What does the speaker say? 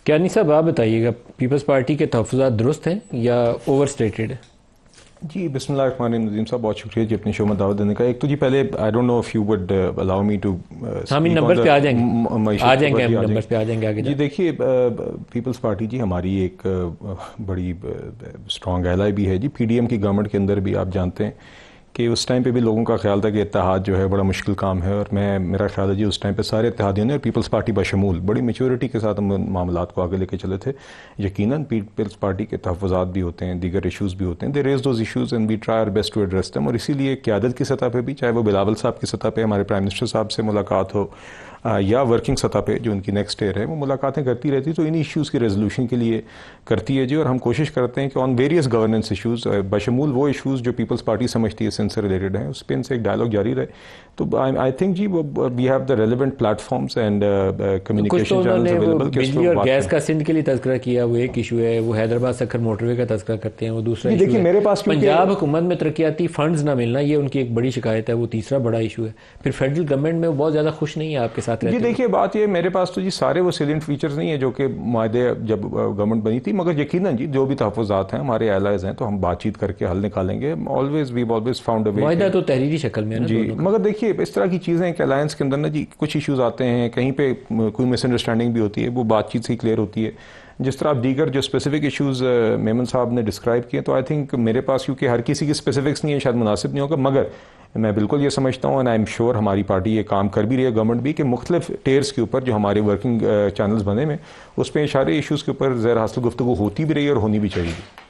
کیانی صاحب آپ بتائیے گا، پیپلز پارٹی کے تحفظات درست ہیں یا اوور اسٹیٹڈ؟ جی بسم اللہ الرحمن الرحیم. نظیم صاحب بہت شکریہ جی اپنی شو میں دعوت دینے کا. ایک تو جی پہلے I don't know if you would allow me to ہم ان نمبر پہ آ جائیں گے نمبر پہ آ جائیں گے آگے. جی دیکھیے پیپلز پارٹی جی ہماری ایک بڑی اسٹرانگ ایلائی بھی ہے جی پی ڈی ایم کی گورنمنٹ کے اندر بھی. آپ جانتے ہیں کہ اس ٹائم پہ بھی لوگوں کا خیال تھا کہ اتحاد جو ہے بڑا مشکل کام ہے، اور میرا خیال ہے جی اس ٹائم پہ سارے اتحادیوں نے اور پیپلز پارٹی بشمول بڑی میچورٹی کے ساتھ ہم معاملات کو آگے لے کے چلے تھے. یقیناً پیپلز پارٹی کے تحفظات بھی ہوتے ہیں، دیگر ایشوز بھی ہوتے ہیں. They raise those issues and we try our best to address them. اور اسی لیے قیادت کی سطح پہ بھی، چاہے وہ بلاول صاحب کی سطح پہ ہمارے پرائم منسٹر صاحب سے ملاقات ہو یا ورکنگ سطح پہ جو ان کی نیکسٹ ایئر ہے، وہ ملاقاتیں کرتی رہتی، تو ان ایشوز کی ریزولوشن کے لیے کرتی ہے جی. اور ہم کوشش کرتے ہیں کہ آن ویریس گورننس ایشوز بشمول وہ ایشوز جو پیپلز پارٹی سمجھتی ہے سن سے ریلیٹڈ ہیں، اس پہ ان سے ایک ڈائلاگ جاری رہے. تو آئی تھنک جی we have the relevant platforms and communication channels available. بجلی اور گیس کا سندھ کے لیے تذکرہ کیا، وہ ایک ایشو ہے. وہ حیدرآباد سکھر موٹر وے کا تذکرہ کرتے ہیں، وہ دوسرا ایشو ہے. میرے پاس پنجاب حکومت میں ترقیاتی فنڈز نہ ملنا، یہ ان کی ایک بڑی شکایت ہے، وہ تیسرا بڑا ایشو ہے. پھر فیڈرل گورنمنٹ میں وہ بہت زیادہ خوش نہیں ہے آپ کے ساتھ رہتے. جی دیکھیے بات یہ میرے پاس تو جی سارے وہ سیلینٹ فیچرز نہیں ہیں جو کہ معاہدے جب گورنمنٹ بنی تھی، مگر یقیناً جی جو بھی تحفظات ہیں ہمارے ایلائز ہیں تو ہم بات چیت کر کے حل نکالیں گے. آلویز فاؤنڈ اے وے. معاہدہ تو تحریری شکل میں ہے جی، مگر دیکھیے اس طرح کی چیزیں کہ الائنس کے اندر نا جی کچھ ایشوز آتے ہیں، کہیں پہ کوئی مس انڈرسٹینڈنگ بھی ہوتی ہے، وہ بات چیت سے کلیئر ہوتی ہے. جس طرح آپ دیگر جو اسپیسیفک ایشوز میمن صاحب نے ڈسکرائب کیے، تو آئی تھنک میرے پاس کیونکہ ہر کسی کی اسپیسیفکس نہیں ہے، شاید مناسب نہیں ہوگا، مگر میں بالکل یہ سمجھتا ہوں اینڈ آئی ایم شیور ہماری پارٹی یہ کام کر بھی رہی ہے، گورنمنٹ بھی، کہ مختلف ٹیئرس کے اوپر جو ہمارے ورکنگ چینلز بنے میں اس پہ اشارے ایشوز کے اوپر زیر حاصل گفتگو ہوتی بھی رہی ہے اور ہونی بھی چاہیے.